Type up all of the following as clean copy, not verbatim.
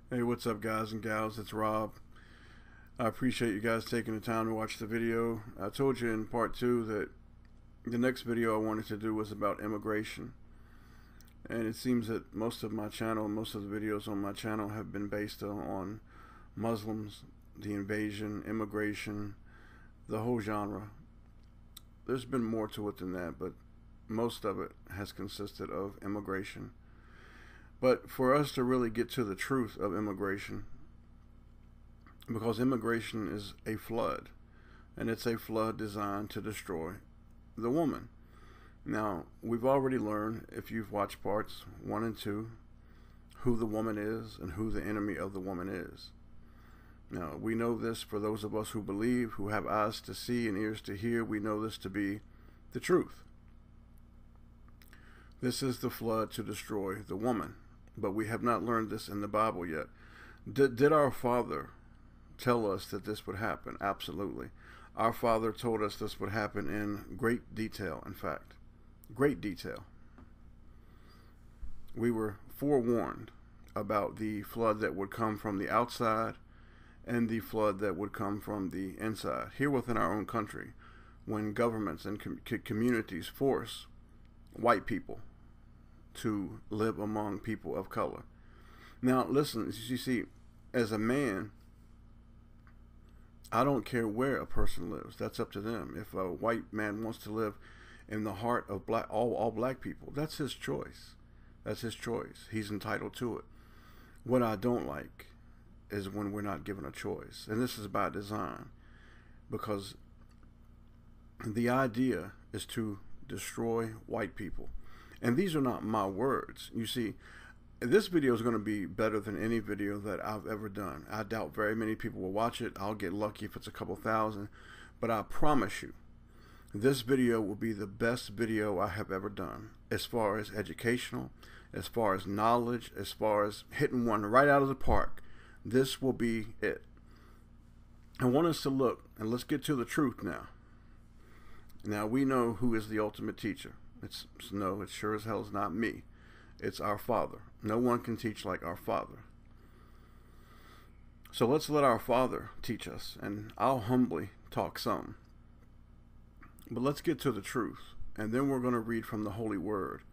Hey, what's up, guys and gals? It's Rob. I appreciate you guys taking the time to watch the video. I told you in part two that the next video I wanted to do was about immigration. And it seems that most of my channel, most of the videos on my channel have been based on Muslims, the invasion, immigration, the whole genre. There's been more to it than that, but most of it has consisted of immigration. But for us to really get to the truth of immigration, because immigration is a flood, and it's a flood designed to destroy the woman. Now, we've already learned, if you've watched parts 1 and 2, who the woman is and who the enemy of the woman is. Now, we know this for those of us who believe, who have eyes to see and ears to hear. We know this to be the truth. This is the flood to destroy the woman. But we have not learned this in the Bible yet. Did our Father tell us that this would happen? Absolutely. Our Father told us this would happen in great detail, in fact. Great detail. We were forewarned about the flood that would come from the outside and the flood that would come from the inside. Here within our own country, when governments and communities force white people to live among people of color. Now, listen, you see, as a man, I don't care where a person lives. That's up to them. If a white man wants to live in the heart of all black people, that's his choice. That's his choice. He's entitled to it. What I don't like is when we're not given a choice. And this is by design, because the idea is to destroy white people. And these are not my words. You see, this video is going to be better than any video that I've ever done. I doubt very many people will watch it. I'll get lucky if it's a couple thousand. But I promise you, this video will be the best video I have ever done, as far as educational, as far as knowledge, as far as hitting one right out of the park. This will be it. I want us to look, and let's get to the truth now. Now, we know who is the ultimate teacher. No, it sure as hell is not me. It's our Father. No one can teach like our Father. So let's let our Father teach us, and I'll humbly talk some. But let's get to the truth, and then we're going to read from the Holy Word.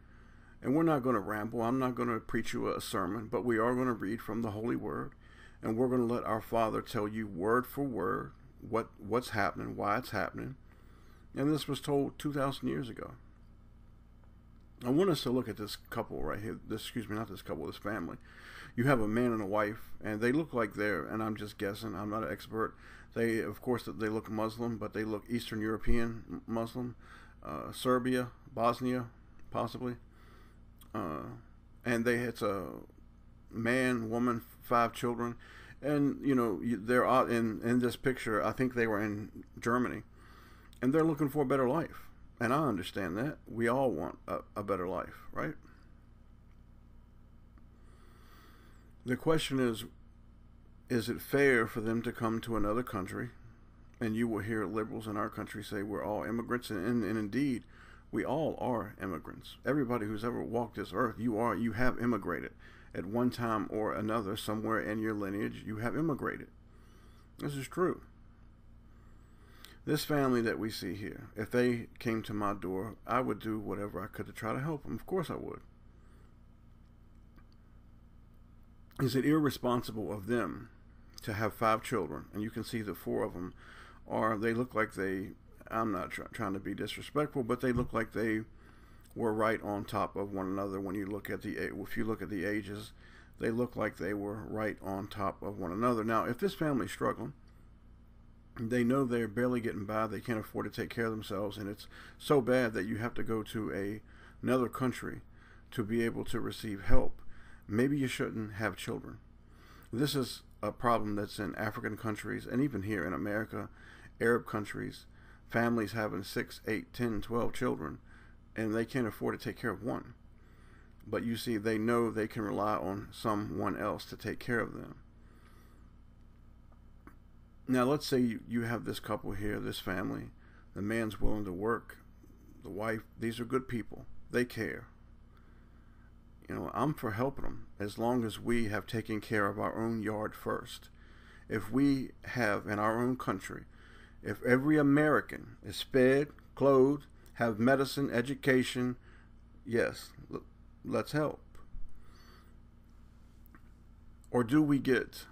And we're not going to ramble. I'm not going to preach you a sermon, but we are going to read from the Holy Word, and we're going to let our Father tell you word for word what's happening, why it's happening. And this was told 2,000 years ago. I want us to look at this couple right here. This family. You have a man and a wife, and they look like and I'm just guessing, I'm not an expert. Of course, they look Muslim, but they look Eastern European Muslim, Serbia, Bosnia, possibly. And it's a man, woman, 5 children. And, you know, they're out in this picture. I think they were in Germany, and they're looking for a better life. And I understand that. We all want a better life, right? The question is it fair for them to come to another country? And you will hear liberals in our country say we're all immigrants. And indeed, we all are immigrants. Everybody who's ever walked this earth, you have immigrated. At one time or another, somewhere in your lineage, you have immigrated. This is true. This family that we see here, if they came to my door, I would do whatever I could to try to help them. Of course I would. Is it irresponsible of them to have 5 children? And you can see the 4 of them they look like I'm not trying to be disrespectful, but they look like they were right on top of one another. If you look at the ages, they look like they were right on top of one another. Now, if this family's struggling, they know they're barely getting by. They can't afford to take care of themselves, and it's so bad that you have to go to another country to be able to receive help. Maybe you shouldn't have children. This is a problem that's in African countries, and even here in America, Arab countries, families having 6, 8, 10, 12 children, and they can't afford to take care of one. But you see, they know they can rely on someone else to take care of them. Now, let's say you have this couple here, this family. The man's willing to work. The wife, these are good people. They care. You know, I'm for helping them as long as we have taken care of our own yard first. If we have in our own country, if every American is fed, clothed, have medicine, education, yes, let's help. Or do we get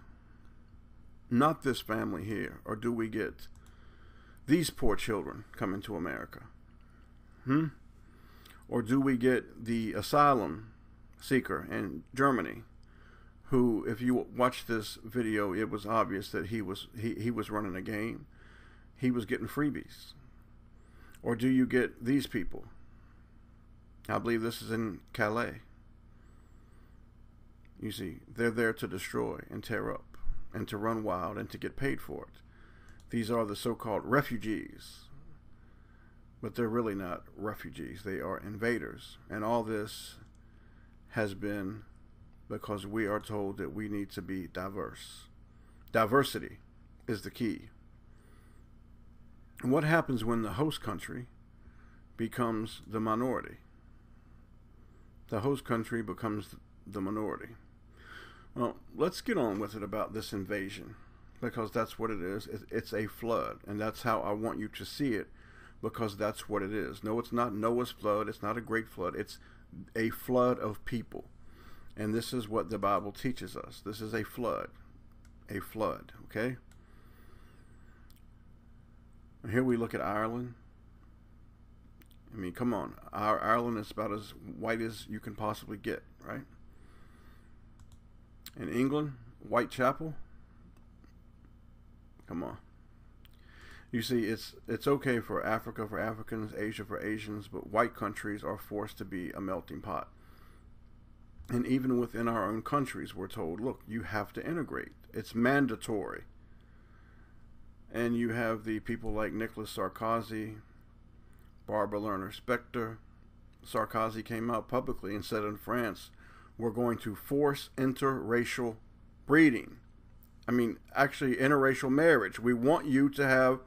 not this family here, or do we get these poor children coming to America? Or do we get the asylum seeker in Germany, who, if you watch this video, it was obvious that he was running a game. He was getting freebies. Or do you get these people? I believe this is in Calais. You see, they're there to destroy and tear up and to run wild and to get paid for it. These are the so-called refugees. But they're really not refugees. They are invaders. And all this has been because we are told that we need to be diverse. Diversity is the key. And what happens when the host country becomes the minority? The host country becomes the minority. Well, let's get on with it about this invasion, because that's what it is. It's a flood, and that's how I want you to see it, because that's what it is. No, it's not Noah's flood. It's not a great flood. It's a flood of people. And this is what the Bible teaches us. This is a flood. A flood, okay? And here we look at Ireland. I mean, come on. Ireland is about as white as you can possibly get, right? In England, Whitechapel. Come on. You see, it's okay for Africa for Africans, Asia for Asians, but white countries are forced to be a melting pot. And even within our own countries, we're told, look, you have to integrate. It's mandatory. And you have the people like Nicolas Sarkozy, Barbara Lerner-Specter. Sarkozy came out publicly and said in France, we're going to force interracial breeding. I mean, actually interracial marriage. We want you to have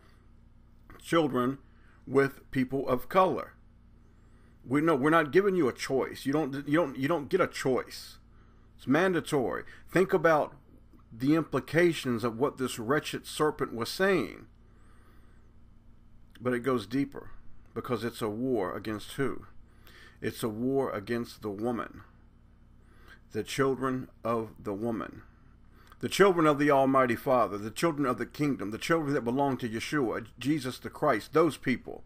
children with people of color. We're not giving you a choice. You don't get a choice. It's mandatory. Think about the implications of what this wretched serpent was saying. But it goes deeper, because it's a war against who? It's a war against the woman. The children of the woman. The children of the Almighty Father, the children of the kingdom, the children that belong to Yeshua, Jesus the Christ, those people.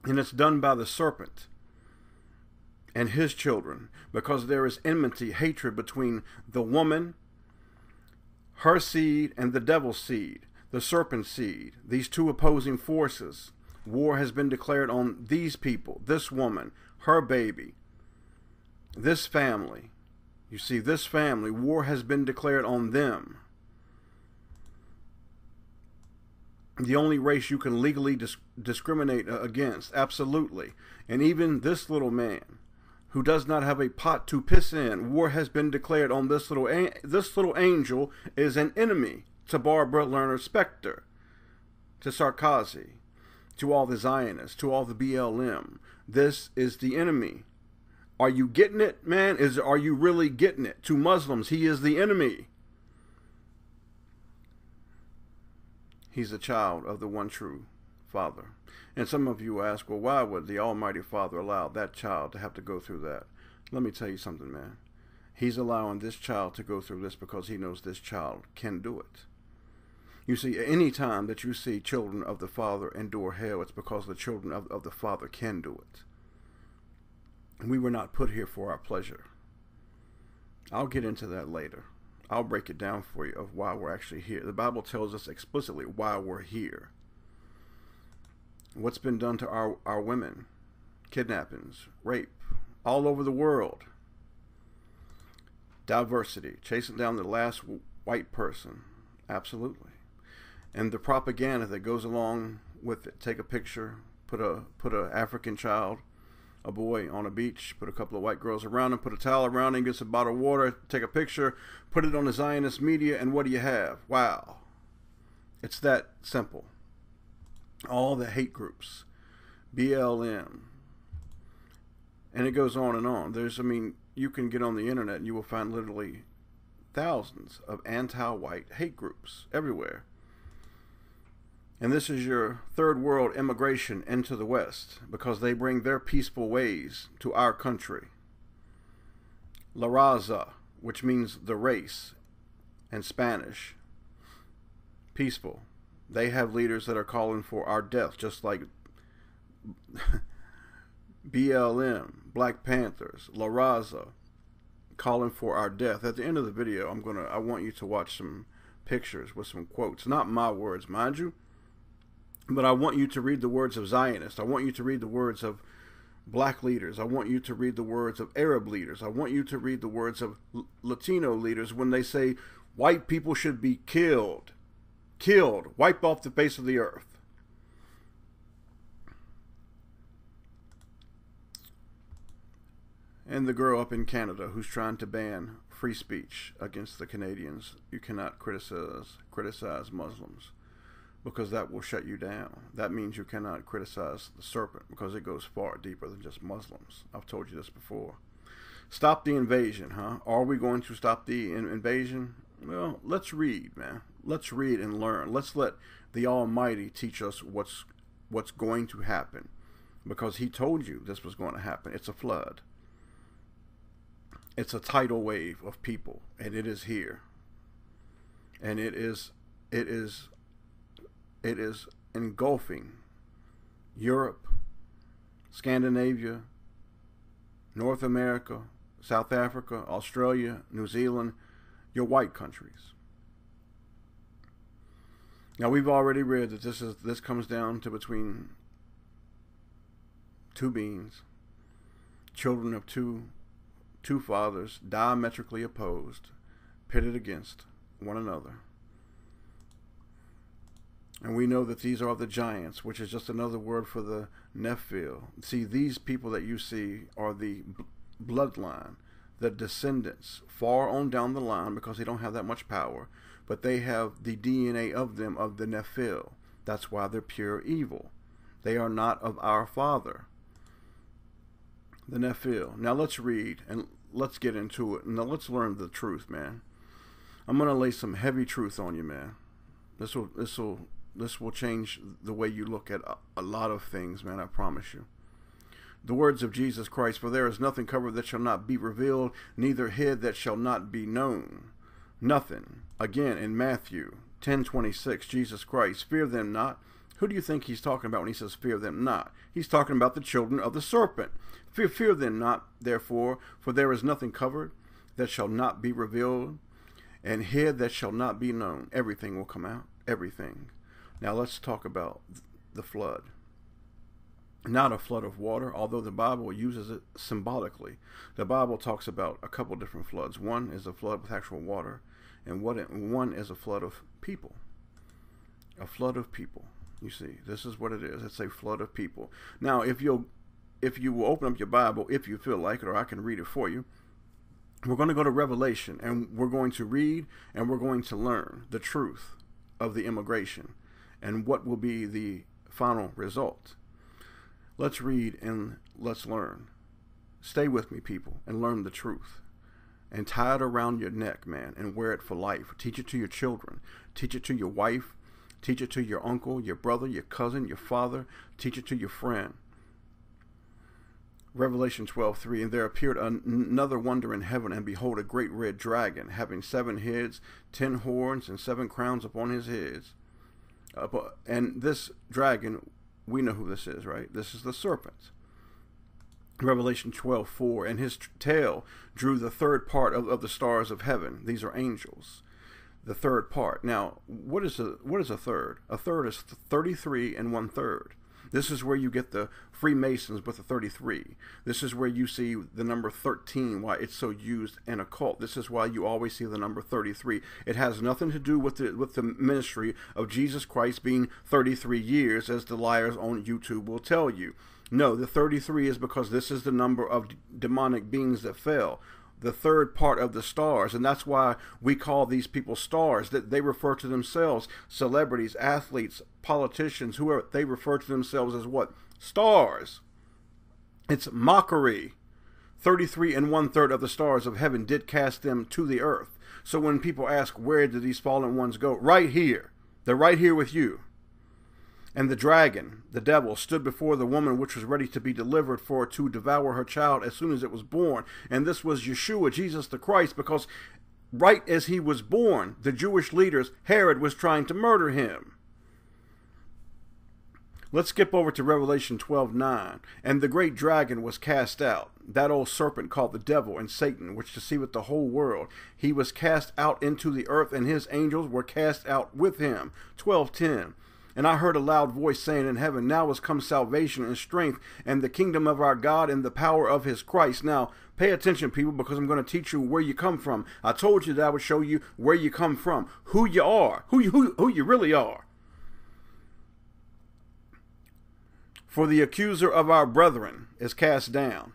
And it's done by the serpent and his children, because there is enmity, hatred between the woman, her seed, and the devil's seed, the serpent's seed, these two opposing forces. War has been declared on these people, this woman, her baby, this family. You see, this family, war has been declared on them. The only race you can legally discriminate against, absolutely. And even this little man, who does not have a pot to piss in, war has been declared on this little angel is an enemy to Barbara Lerner-Specter, to Sarkozy, to all the Zionists, to all the BLM. This is the enemy. Are you getting it, man? Are you really getting it? To Muslims, he is the enemy. He's a child of the one true Father. And some of you ask, well, why would the Almighty Father allow that child to have to go through that? Let me tell you something, man. He's allowing this child to go through this because he knows this child can do it. You see, any time that you see children of the Father endure hell, it's because the children of the Father can do it. We were not put here for our pleasure. I'll get into that later. I'll break it down for you of why we're actually here. The Bible tells us explicitly why we're here. What's been done to our women? Kidnappings, rape, all over the world. Diversity, chasing down the last white person. Absolutely. And the propaganda that goes along with it. Take a picture, put a African child, a boy on a beach, put a couple of white girls around him, put a towel around him, gets a bottle of water, take a picture, put it on the Zionist media, and what do you have? Wow. It's that simple. All the hate groups, BLM, and it goes on and on. you can get on the internet and you will find literally thousands of anti-white hate groups everywhere. And this is your third world immigration into the West, because they bring their peaceful ways to our country. La Raza, which means the race in Spanish. Peaceful. They have leaders that are calling for our death, just like BLM, Black Panthers, La Raza, calling for our death. At the end of the video, I want you to watch some pictures with some quotes. Not my words, mind you, but I want you to read the words of Zionists. I want you to read the words of black leaders. I want you to read the words of Arab leaders. I want you to read the words of Latino leaders when they say white people should be killed, wiped off the face of the earth. And the girl up in Canada who's trying to ban free speech against the Canadians. You cannot criticize Muslims, because that will shut you down. That means you cannot criticize the serpent, because it goes far deeper than just Muslims. I've told you this before. Stop the invasion, huh? Are we going to stop the invasion? Well, let's read, man. Let's read and learn. Let's let the Almighty teach us what's going to happen, because He told you this was going to happen. It's a flood. It's a tidal wave of people, and it is here. And it is engulfing Europe, Scandinavia, North America, South Africa, Australia, New Zealand, your white countries. Now, we've already read that this comes down to between two beings, children of two fathers, diametrically opposed, pitted against one another. And we know that these are the giants, which is just another word for the Nephil. See, these people that you see are the bloodline, the descendants, far on down the line, because they don't have that much power, but they have the DNA of them, of the Nephil. That's why they're pure evil. They are not of our father, the Nephil. Now let's read and let's get into it. Now let's learn the truth, man. I'm going to lay some heavy truth on you, man. This will change the way you look at a lot of things, man, I promise you. The words of Jesus Christ, for there is nothing covered that shall not be revealed, neither hid that shall not be known. Nothing. Again, in Matthew 10:26, Jesus Christ, fear them not. Who do you think He's talking about when He says fear them not? He's talking about the children of the serpent. Fear them not, therefore, for there is nothing covered that shall not be revealed, and hid that shall not be known. Everything will come out. Everything. Now let's talk about the flood. Not a flood of water, although the Bible uses it symbolically. The Bible talks about a couple different floods. One is a flood with actual water, and one is a flood of people. A flood of people. You see, this is what it is. It's a flood of people. Now, if you will open up your Bible, if you feel like it, or I can read it for you, we're going to go to Revelation, and we're going to read, and we're going to learn the truth of the immigration and what will be the final result. Let's read and let's learn. Stay with me, people, and learn the truth. And tie it around your neck, man, and wear it for life. Teach it to your children. Teach it to your wife. Teach it to your uncle, your brother, your cousin, your father. Teach it to your friend. Revelation 12:3, and there appeared another wonder in heaven, and behold, a great red dragon, having 7 heads, 10 horns, and 7 crowns upon his heads. And this dragon, we know who this is, right? This is the serpent. Revelation 12:4, and his tail drew the third part of the stars of heaven. These are angels. The third part. Now, what is a third? A third is 33 and 1/3. This is where you get the Freemasons with the 33. This is where you see the number 13, why it's so used in occult. This is why you always see the number 33. It has nothing to do with the ministry of Jesus Christ being 33 years, as the liars on YouTube will tell you. No, the 33 is because this is the number of demonic beings that fell. The third part of the stars, and that's why we call these people stars, that they refer to themselves, celebrities, athletes, politicians, whoever, they refer to themselves as what? Stars. It's mockery. 33 1/3 of the stars of heaven did cast them to the earth. So when people ask, where did these fallen ones go? Right here. They're right here with you. And the dragon, the devil, stood before the woman which was ready to be delivered for to devour her child as soon as it was born. And this was Yeshua, Jesus the Christ, because right as he was born, the Jewish leaders, Herod, was trying to murder him. Let's skip over to Revelation 12:9. And the great dragon was cast out, that old serpent called the devil and Satan, which deceiveth the whole world. He was cast out into the earth, and his angels were cast out with him. 12:10. And I heard a loud voice saying in heaven, now is come salvation and strength and the kingdom of our God and the power of his Christ. Now, pay attention, people, because I'm going to teach you where you come from. I told you that I would show you where you come from, who you are, who you really are. For the accuser of our brethren is cast down.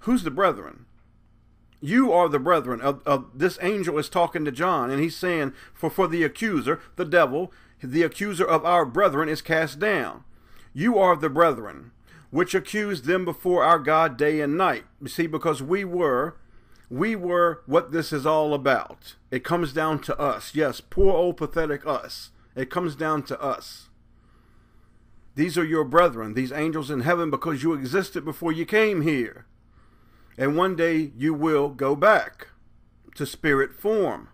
Who's the brethren? You are the brethren. This angel is talking to John, and he's saying, for the accuser, the devil, the accuser of our brethren is cast down. You are the brethren, which accused them before our God day and night. You see, because we were what this is all about. It comes down to us. Yes, poor old pathetic us. It comes down to us. These are your brethren, these angels in heaven, because you existed before you came here. And one day you will go back to spirit form.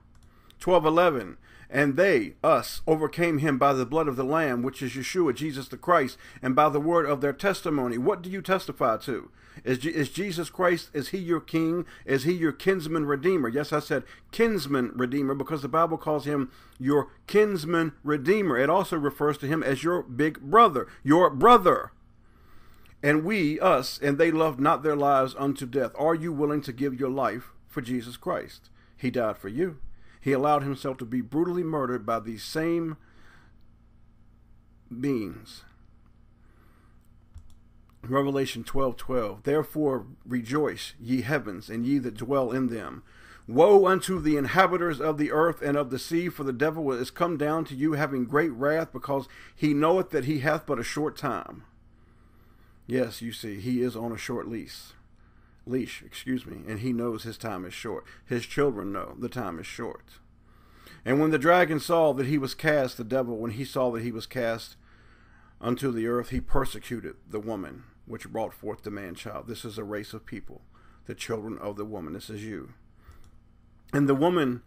12:11. And they, us, overcame him by the blood of the Lamb, which is Yeshua, Jesus the Christ, and by the word of their testimony. What do you testify to? Is Jesus Christ, is he your king? Is he your kinsman redeemer? Yes, I said kinsman redeemer because the Bible calls him your kinsman redeemer. It also refers to him as your big brother, your brother. And we, us, and they loved not their lives unto death. Are you willing to give your life for Jesus Christ? He died for you. He allowed himself to be brutally murdered by these same beings. Revelation 12:12. Therefore rejoice, ye heavens, and ye that dwell in them. Woe unto the inhabitants of the earth and of the sea, for the devil is come down to you, having great wrath, because he knoweth that he hath but a short time. Yes, you see, he is on a short leash, and he knows his time is short. His children know the time is short. And when the dragon saw that he was cast, the devil, when he saw that he was cast unto the earth, he persecuted the woman which brought forth the man-child. This is a race of people, the children of the woman. This is you. And the woman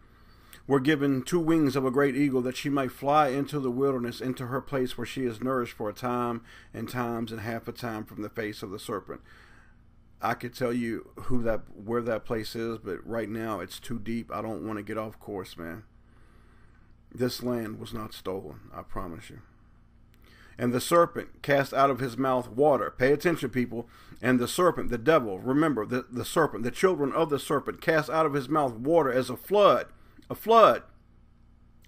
were given 2 wings of a great eagle, that she might fly into the wilderness, into her place where she is nourished for a time and times and half a time from the face of the serpent. I could tell you where that place is, but right now it's too deep. I don't want to get off course, man. This land was not stolen, I promise you. And the serpent cast out of his mouth water. Pay attention, people. And the serpent, the devil, remember, the serpent, the children of the serpent, cast out of his mouth water as a flood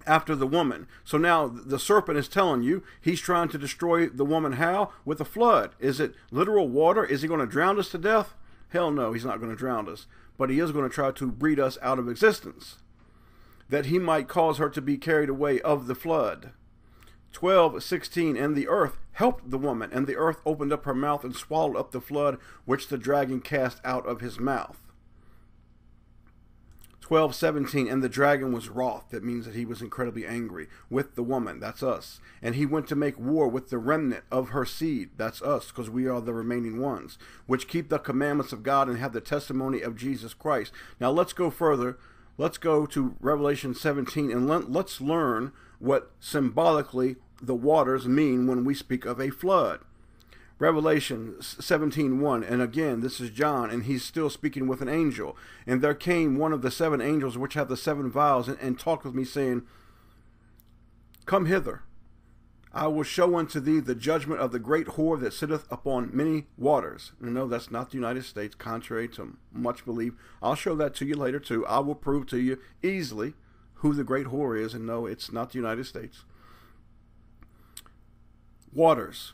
after the woman. So now the serpent is telling you he's trying to destroy the woman. How? With a flood. Is it literal water? Is he going to drown us to death? Hell no, he's not going to drown us. But he is going to try to breed us out of existence, that he might cause her to be carried away of the flood. 12:16. And the earth helped the woman, and the earth opened up her mouth and swallowed up the flood which the dragon cast out of his mouth. 12:17. And the dragon was wroth. That means that he was incredibly angry with the woman. That's us. And he went to make war with the remnant of her seed. That's us, because we are the remaining ones, which keep the commandments of God and have the testimony of Jesus Christ. Now let's go further. Let's go to Revelation 17, and let's learn what symbolically the waters mean when we speak of a flood. Revelation 17:1, and again, this is John, and he's still speaking with an angel. And there came one of the 7 angels which have the 7 vials, and talked with me, saying, Come hither, I will show unto thee the judgment of the great whore that sitteth upon many waters. And no, that's not the United States, contrary to much belief. I'll show that to you later too. I will prove to you easily who the great whore is, and no, it's not the United States. Waters,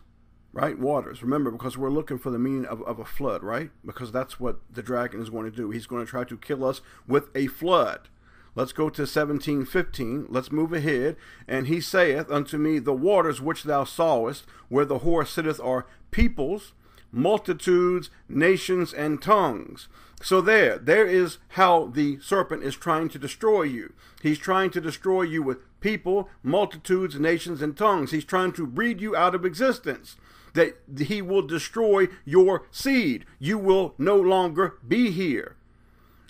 right? Waters. Remember, because we're looking for the meaning of a flood, right? Because that's what the dragon is going to do. He's going to try to kill us with a flood. Let's go to 17:15. Let's move ahead. And he saith unto me, The waters which thou sawest, where the whore sitteth, are peoples, multitudes, nations, and tongues. So there is how the serpent is trying to destroy you. He's trying to destroy you with people, multitudes, nations, and tongues. He's trying to breed you out of existence. That he will destroy your seed. You will no longer be here.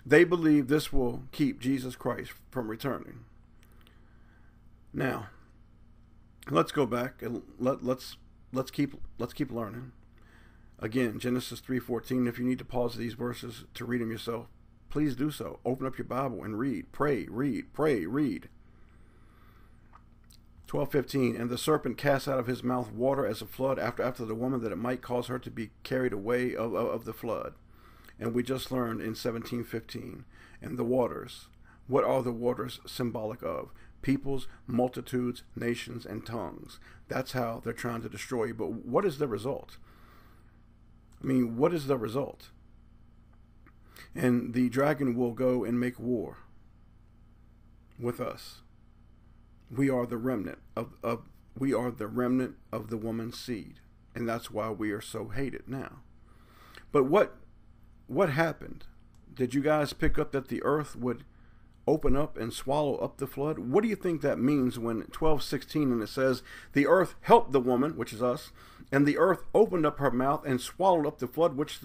They believe this will keep Jesus Christ from returning. Now, let's go back and let's keep learning. Again, Genesis 3:14. If you need to pause these verses to read them yourself, please do so. Open up your Bible and read. Pray, read, pray, read. 12:15. And the serpent cast out of his mouth water as a flood after the woman, that it might cause her to be carried away of the flood. And we just learned in 17:15. And the waters. What are the waters symbolic of? Peoples, multitudes, nations, and tongues. That's how they're trying to destroy you. But what is the result? I mean, what is the result? And the dragon will go and make war with us. We are the remnant of the woman's seed, and that's why we are so hated now. But what happened? Did you guys pick up that the earth would open up and swallow up the flood? What do you think that means when 12:16 and it says the earth helped the woman, which is us, and the earth opened up her mouth and swallowed up the flood which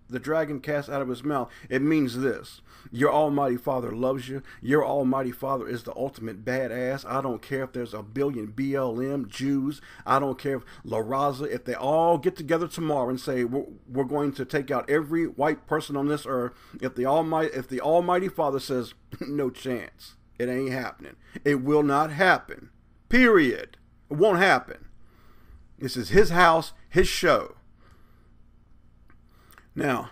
the dragon cast out of his mouth? It means this: your almighty Father loves you. Your almighty Father is the ultimate badass. I don't care if there's a billion BLM Jews. I don't care if La Raza, if they all get together tomorrow and say we're going to take out every white person on this earth. If the almighty Father says no chance, it ain't happening. It will not happen. Period. It won't happen. This is his house, his show. Now,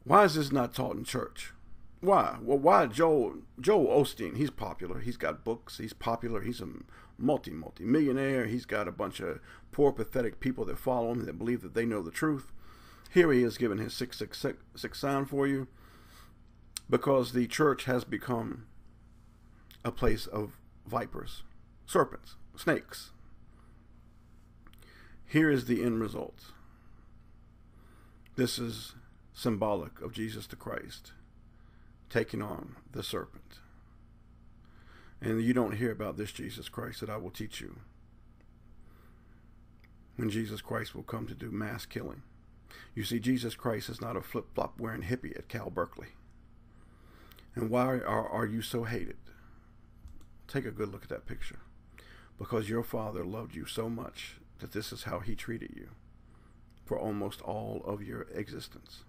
why is this not taught in church? Why? Well, why Joel Osteen? He's popular. He's got books. He's popular. He's a multi-millionaire. He's got a bunch of poor, pathetic people that follow him that believe that they know the truth. Here he is giving his 666 sign for you, because the church has become a place of vipers, serpents, snakes. Here is the end result. This is symbolic of Jesus the Christ taking on the serpent. And you don't hear about this Jesus Christ that I will teach you, when Jesus Christ will come to do mass killing. You see, Jesus Christ is not a flip-flop wearing hippie at Cal Berkeley. And why are you so hated? Take a good look at that picture. Because your Father loved you so much that this is how he treated you for almost all of your existence.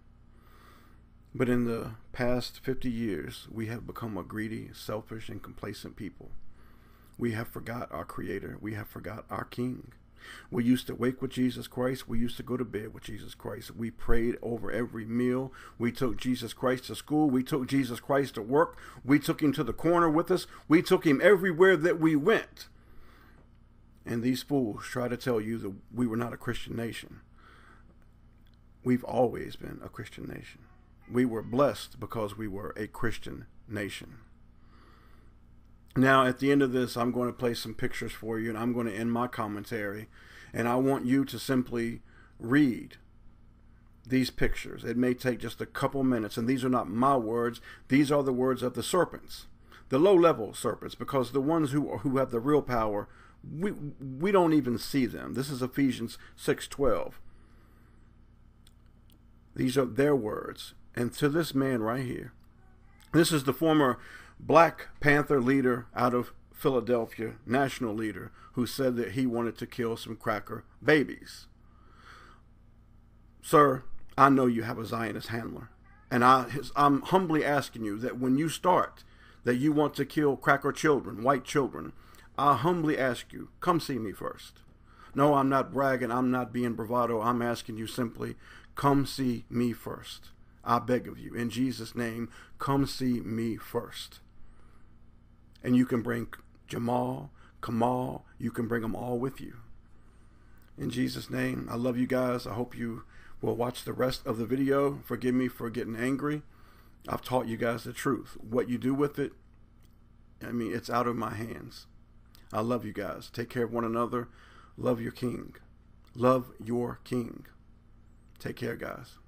But in the past 50 years, we have become a greedy, selfish, and complacent people. We have forgot our Creator. We have forgot our King. We used to wake with Jesus Christ. We used to go to bed with Jesus Christ. We prayed over every meal. We took Jesus Christ to school. We took Jesus Christ to work. We took him to the corner with us. We took him everywhere that we went. And these fools try to tell you that we were not a Christian nation. We've always been a Christian nation. We were blessed because we were a Christian nation. Now, at the end of this, I'm going to play some pictures for you, and I'm going to end my commentary. And I want you to simply read these pictures. It may take just a couple minutes, and these are not my words. These are the words of the serpents, the low-level serpents, because the ones who have the real power, we don't even see them. This is Ephesians 6:12. These are their words. And to this man right here, this is the former Black Panther leader out of Philadelphia, national leader, who said that he wanted to kill some cracker babies. Sir, I know you have a Zionist handler. And I'm humbly asking you that when you start, that you want to kill cracker children, white children, I humbly ask you, come see me first. No, I'm not bragging. I'm not being bravado. I'm asking you simply, come see me first. I beg of you, in Jesus' name, come see me first. And you can bring Jamal, Kamal, you can bring them all with you. In Jesus' name, I love you guys. I hope you will watch the rest of the video. Forgive me for getting angry. I've taught you guys the truth. What you do with it, I mean, it's out of my hands. I love you guys. Take care of one another. Love your King. Love your King. Take care, guys.